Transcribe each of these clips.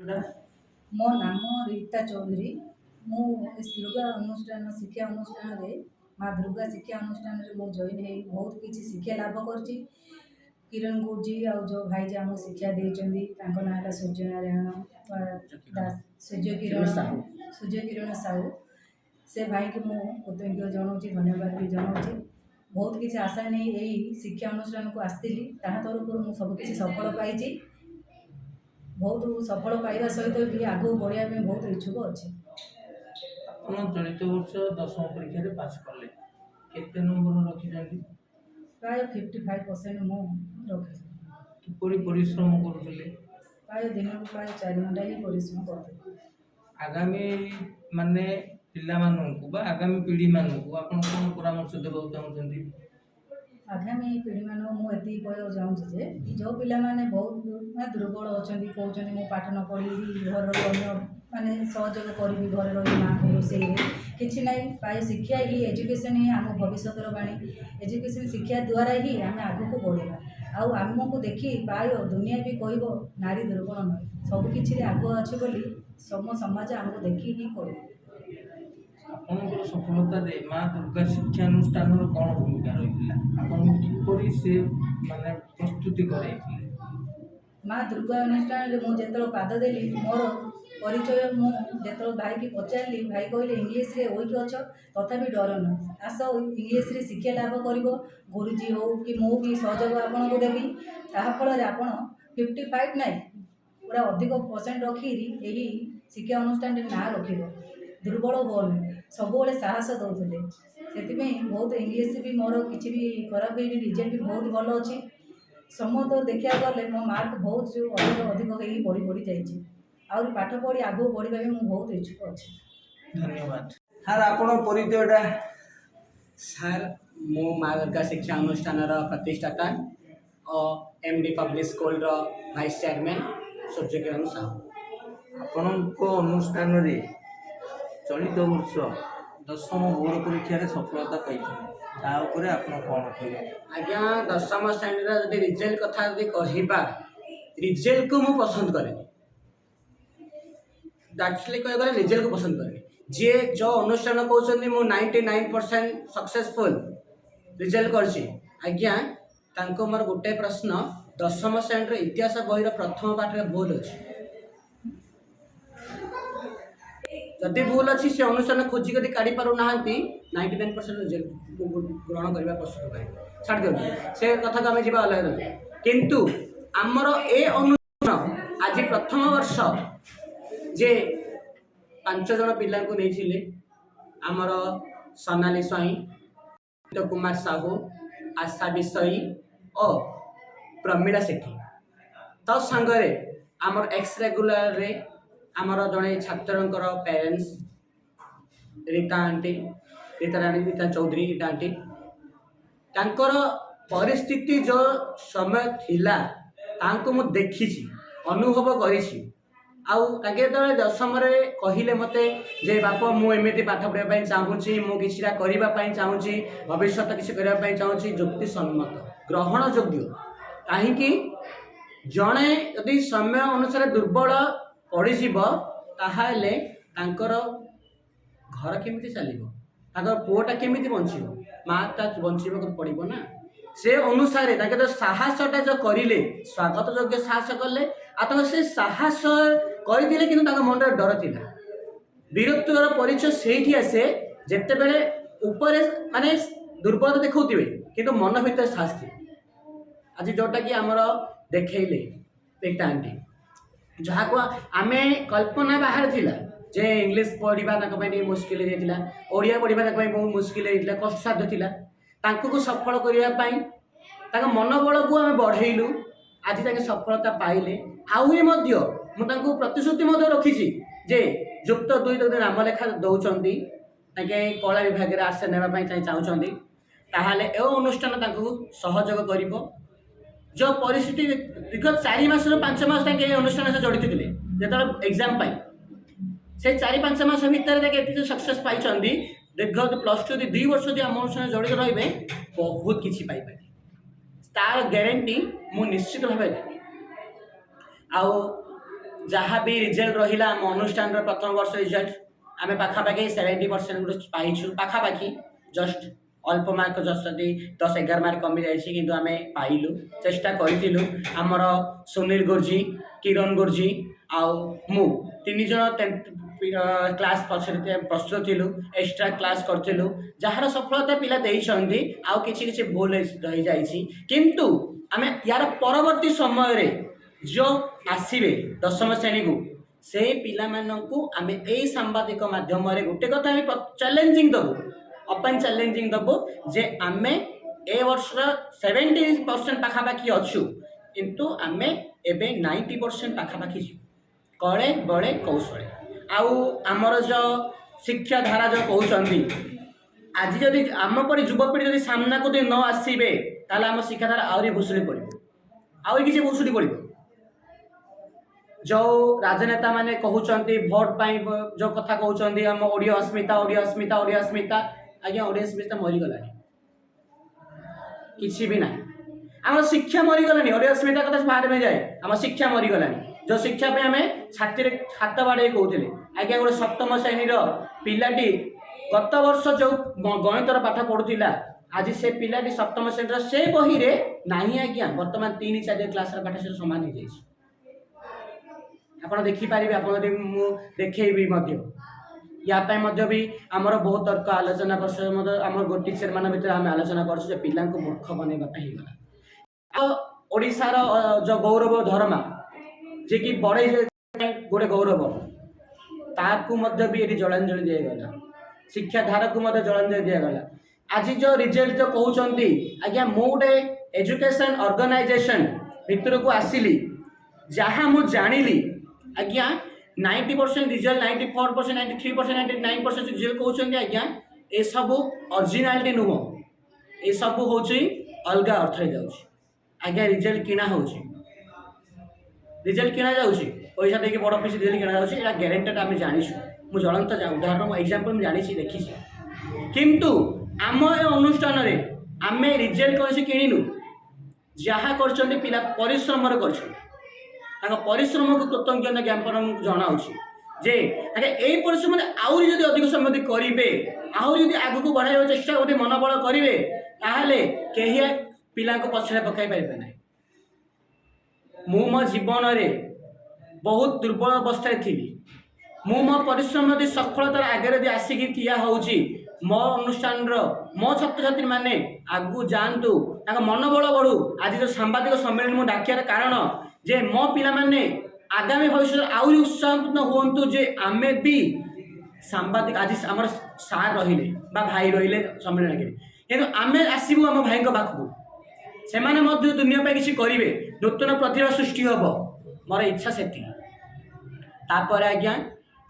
आपला मो नाम रीता चौधरी। मु दुर्गा अनुष्ठान शिक्षा अनुष्ठान रे माँ दुर्गा शिक्षा अनुष्ठान रे मु जॉइन है बहुत किसी शिक्षा लाभ कर किरण गुरुजी और जो भाई जी आमको शिक्षा देते ना सूर्यनारायण दास सूर्य किरण साहू से भाई की मुझे कृतज्ञ जनाऊँ धन्यवाद भी जनाऊँ। बहुत किसी आशा नहीं यही शिक्षा अनुष्ठान को आसती तरफ मुझे सबकि सफल पाई बहुत सफल पाइबा सहित भी आगू बढ़िया में बहुत इच्छुक अच्छे। आप चलित वर्ष 10वीं परीक्षा रे पास कले केते नंबर रखिछन्ती? प्राय 55% मु रखी। किपरि परिश्रम करुले? प्राय दिन को प्राय 4 घंटा ही परिश्रम करते। आगामी माने पिला माननकु बा आगामी पीढ़ी माननकु आपण कोन परामर्श देबो चाहुछन्ती? आगामी पीढ़ी मान मुझे कहना चाहूँगी जे जो पिला माने बहुत दुर्बल अच्छा कहते मुझे पाठ न पढ़ी घर अन्य माने सहयोग करी घर रही माँ को रोसे किसी ना प्राय शिक्षा ही एजुकेशन ही आम भविष्य बाणी एजुकेशन शिक्षा द्वारा ही आम आग को बढ़ा आमको देखी प्राय दुनिया भी कह नारी दुर्बल नुहे सबकि आग अच्छे बोली सम समाज आमको देखी ही कह आपनकर सफलता रे माँ दुर्गा शिक्षानुष्ठान कौन भूमिका रही आपन किपरि से माने प्रस्तुति करैथिले? माँ दुर्गा अनुष्ठान में मुझे पाद देली मोर परिचय मुझे भाई की पचारि भाई कहले इंग्लीश रे वीक अच्छ तथापि डर न आस इंग्लीश रे शिक्षा लाभ कर गुरुजी हो कि मु भी सहयोग आपन को देवी ताफल आपण 55 नाई पूरा अधिक परसेंट रखी यही शिक्षा अनुष्ठान ना रख दुर्बल होनी सब साहस दौले से बहुत इंग्लीश भी मोर किसी भी खराब है रिजल्ट भी बहुत भल अच्छी समस्त देखा गले मो मार्क बहुत अधिक अधिक हो बढ़ी बढ़ी जाइए आउरी पाठ पढ़ी आगू बढ़िया भी मुझे बहुत इच्छुक अच्छे। धन्यवाद। हार आपण परिचयटा? सर मु माँ दुर्गा शिक्षा अनुष्ठान प्रतिष्ठाता और MD public school vice chairman Surya Kiran Sahu. आपण अनुष्ठान रे चलित वर्ष 10वीं बोर्ड परीक्षा रे सफलता पाइछन ता ऊपर आपण कोन कहबे? आज्ञा 10वीं श्रेणी जदि रिजल्ट कथा कहवा रिजल्ट को मु पसंद करेनि एक्चुअली कह गले रिजल्ट को पसंद करेनि जे जो अनुष्ठान कहते मु 99% सक्सेसफुल रिजल्ट करछि आज्ञा तांको मोर गोटे प्रश्न 10वीं श्रेणी रे इतिहास बही प्रथम पाठ रे भूल अछि जदि भूल अच्छी से अनुष्ठान खोजिक काढ़ी पार ना 99% रिजल्ट ग्रहण करने प्रस्तुत करें छाड़ दियो से कथा को आम जा अलग किंतु आमर ए अनुष्ठान आज प्रथम वर्ष जे 5 जन पिला को नहीं आमर सोनाली स्वाई कुमार साहू आशा विषयी और प्रमीला सेठी तो सांगरे आमर एक्स रेगुलर रे आमर जड़े छात्रंकर पेरेंट्स रीता आंटी रीता राणी रीता चौधरी रीता आंटी तांकर परिस्थिति जो समय थिला तांको मु देखी अनुभव करी आउ ताके तो 10वीं कहले मते जे बाप मु एमती पाठ पढ़ाई चाहूँगी मु किछिरा करबा पई चाहूँगी भविष्य किसी करबा पई चाहूँगी युक्ति सम्मत ग्रहण योग्य कहीं जड़े यदि समय अनुसार दुर्बल पड़ीजीव ताहाले तांकर घर केमिति चलिबो तांकर पुओटा केमिति बंचिबो माता बंचिबो पड़िबो ना से अनुसार ताके तो साहसटा जो करिले स्वागत योग्य साहस कले आ से साहस करदिले किंतु तांका मन रे डर थिला वीरत्वर परिचय सेठी आसे जेते बेले ऊपर माने दुर्बलता देखौतिबे किंतु मन भीतर साहस थी आज जोटा कि हमर देखैले एकटा आंटी जहाँ को आम कल्पना बाहर थिला जे इंग्लीश पढ़ा मुस्किल होता ओडिया पढ़ा बहुत मुस्किल होता कष्टसाध्य थिला तांको को सफल करने मनोबल को आम बढ़ेलु आज ताके सफलता पाइले आहरी मुझे प्रतिश्रुति रखी जे युक्त 2 नाम लेखा दौरान कला विभाग में आश्रय नापी चाहूँगी ताहले ए अनुष्ठान सहयोग कर जो परिस्थिति दीर्घ 4 मास 5 मास तक अनुष्ठान से जड़ित थे जो एग्जाम से 4-5 मास भितर सक्सेस पाई दीर्घ +2 2 वर्ष जो आम अनुष्ठान जड़ित रे बहुत किसी पाइपर तार ग्यारंटी मु निश्चित भाव देवी जहाँ भी रिजल्ट रहा आम अनुष्ठान प्रथम वर्ष रिजल्ट आम पाखापाखि 70% पाइछु पाखापाखि जस्ट अल्प मार्क जस्ट 10-11 मार्क कमी जाइए कि आम पाइलु चेष्टा करूँ आमर सुनील गुरुजी किरण गुरुजी आउ मु 3 जन क्लास पछरे प्रस्तुत थिलु एक्स्ट्रा क्लास करथिलु जार सफलता पिला देइछन्ती आउ किछि भूल रही जाइछि किंतु आमे यार परवर्ती समय रे जो आसीबे 10वीं श्रेणी को से पिला मानकु आमे ए सांबादिक माध्यम रे गोटे कथा आमे चैलेंजिंग दबु ओपन चैलेंजिंग दबु जे आमे ए वर्ष 70% पाखापाखि अच्छु किंतु आमे एबे 90% पाखापाखि कले बड़े कौशले आउ आमर जो शिक्षा धारा जो कहते आज जदि आम पर युवपीढ़ी जदि सामना को न आसबे ताल आम शिक्षा धारा आहरी भूसुड़ी पड़ आहरी किसी भूसुड़ी पड़ जो राजनेता माने कहते भोट पाई जो कथा कहते आम ओडिया अस्मिता ओडिया अस्मिता ओडिया अस्मिता आज्ञा ओडिया अस्मिता मरीगला किसी भी ना आम शिक्षा मरीगलानी ओडिया अस्मिता कथा बाहर में जाए आम शिक्षा मरीगलानी जो शिक्षा पे आम छाती हाथ बाड़े कहते आज्ञा गोटे 7म श्रेणी पिलाटी गत वर्ष जो गणितर पाठ पढ़ुला आज से पिलाटी 7म श्रेणी से बही रे नहीं आज्ञा बर्तमान 3-4 क्लास पाठ से समान हो जाए आप देखिपारे आप देखी या भी आमर बहुत तर्क आलोचना कर गो टीचर मान भर आम आलोचना कर पिला मूर्ख बनवाई ओडिशार जो गौरव धर्मा जे कि बड़े गोटे गौरव ताकू भी ये जलांजलि दिगला शिक्षा धारा को जलांजलि दिगला आज जो रिजल्ट जो कहते आज्ञा मु गोटे एजुकेशन ऑर्गेनाइजेशन भितर को आसिली जहाँ मु जानिली आज्ञा 90% रिजल्ट 94% 93% 99% रिजल्ट कहते आज्ञा ए सब ओरिजिनालिटी नुह ए सब हूँ अलग अर्थ जाऊँ आज्ञा रिजल्ट किणा हो रिजल्ट किणा जाऊँ पैसा देके बड़ पीस रिजल्ट किणा जाऊँ यहाँ ग्यारंटेड आम जानीछु मुझे ज्वलंत उदाहरण एग्जांपल जानी देखी किंतु आम अनुष्ठान आम रिजल्ट कौन किणुनु जहाँ कर पिला परिश्रम परिश्रम को कृतज्ञता ज्ञापन जनाऊँ जे यही परिश्रम आहरी जब अधिक समय करेंगे आहरी आग को बढ़ाई चेष्टा गोटे मनोबल करेंगे ताहले कहीं पिला पछड़े पकई पारे ना मु मो जीवन में बहुत दुर्बल अवस्था थी मु मो परिश्रम यदि सफलतार आगे यदि आसिक ठिया होउची मो अनुष्ठान मो छात्र छात्री मैंने आगू जातु मनोबल बढ़ू आज जो सांबादिक सम्मेलन मुझे डाकियार कारण जे मो पिला माने आगामी भविष्य आहरी उत्साहित हूँ जे आमे भी सांबादिक आज आम सार रहिले भाई रहिले सम्मेलन कि आमे आसबू आम भाई पाखक से दुनिया पे किसी करेंगे नूतन प्रतिभा सृष्टि हम मोर इच्छा से तापर आज्ञा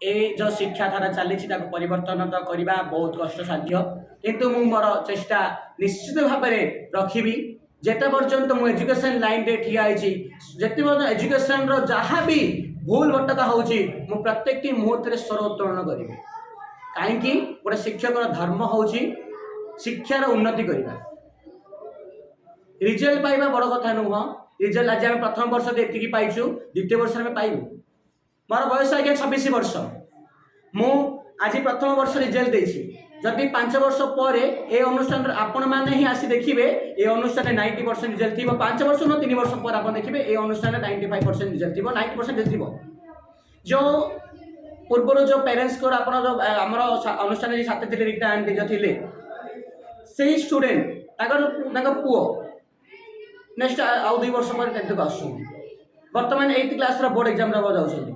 ए जो शिक्षा धारा चली परिवर्तन तो करवा बहुत कष्ट साध्य किंतु मु मोर चेष्टा निश्चित भाव में रखी जेते पर्यंत मु एजुकेशन लाइन रे ठिया होइछि जेते पर्यंत एजुकेशन रो जहाँ भी भूल भटका होउछि मु प्रत्येक मुहूर्त रे स्वर उत्तोलन करिवे काहेकि गोटे शिक्षक धर्म होउछि शिक्षार उन्नति करवा रिजल्ट पाइबा बड़ कथा नुह रिजल्ट आज आम प्रथम वर्ष ये पाइछु द्वितीय वर्ष में पाइबू मोर बयस आज्ञा 26 वर्ष मु आज प्रथम वर्ष रिजल्ट देछि जदि 5 वर्ष पर ए अनुष्ठान आपण मैंने ही आसी देखिए ए अनुष्ठान 90% रिजल्ट थी 5 वर्ष न 3 वर्ष पर आप देखिए ए अनुष्ठान 95% रिजल्ट थी 90% रिजल्ट थी जो पूर्व जो पेरेन्ट्स को आमर अनुष्ठान छात्र थे रीता आंटी जो थे से स्टूडेंट पुओ नेक्स्ट आउ 2 वर्ष पर 10th को आसुँ बर्तमान 8th क्लास बोर्ड एग्जाम देवा जाऊँ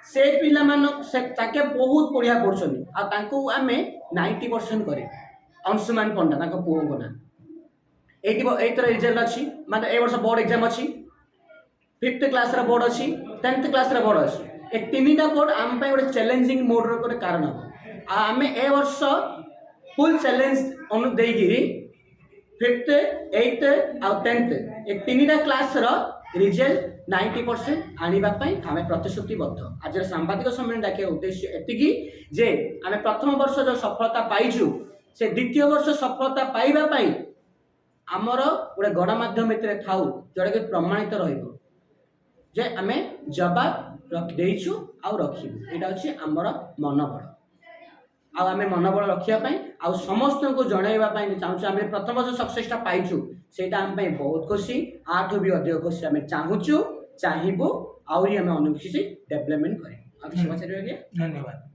से पिला ताके बहुत बढ़िया पढ़ुं आम 90% करे अंशुमान पंडा पुओ को ना 8th रिजल्ट अच्छी मतलब ए वर्ष बोर्ड एग्जाम अच्छी 5th क्लास बोर्ड अच्छी 10th क्लास बोर्ड अच्छी ए 3टा बोर्ड आम गोटे चैलेंजिंग मोड गोटे कारण हम आम ए वर्ष फुल चैलेंज देगी 5th 8th आउ 10th ए 3टा क्लास रिजल्ट 90% आने आम प्रतिश्रुतिबद्ध आज सांबादिक सम्मेलन डाकिया उद्देश्य एतिकी जे आम प्रथम वर्ष जो सफलता पाइछु से द्वितीय वर्ष सफलता पाइबा आमर गोटे गणमाध्यम थाऊ जोटा कि प्रमाणित रहिबो जे आम जवाब ଦେଇଛୁ ଆଉ ରଖିବୁ। ଏଇଟା ହେଉଛି ଆମର ମନୋବଳ। ଆଉ ଆମେ ମନୋବଳ ରଖିବା ପାଇଁ ଆଉ ସମସ୍ତଙ୍କୁ ଜଣାଇବା ପାଇଁ ଚାହୁଁଛୁ, ଆମେ ପ୍ରଥମ ବର୍ଷ ସକ୍ସେସଟା ପାଇଛୁ, ସେଇଟା ଆମ ପାଇଁ ବହୁତ ଖୁସି। ଆଠୁ ବି ଅଧିକ ଖୁସି ଆମେ ଚାହିଁବୁ, ଆହୁରି ଆମେ ଅନେକ କିଛି ଡେଭଲପମେଣ୍ଟ କରିବୁ। ଆଉ କିଛି ପଚାରିବେ ଆଜ୍ଞା? ଧନ୍ୟବାଦ।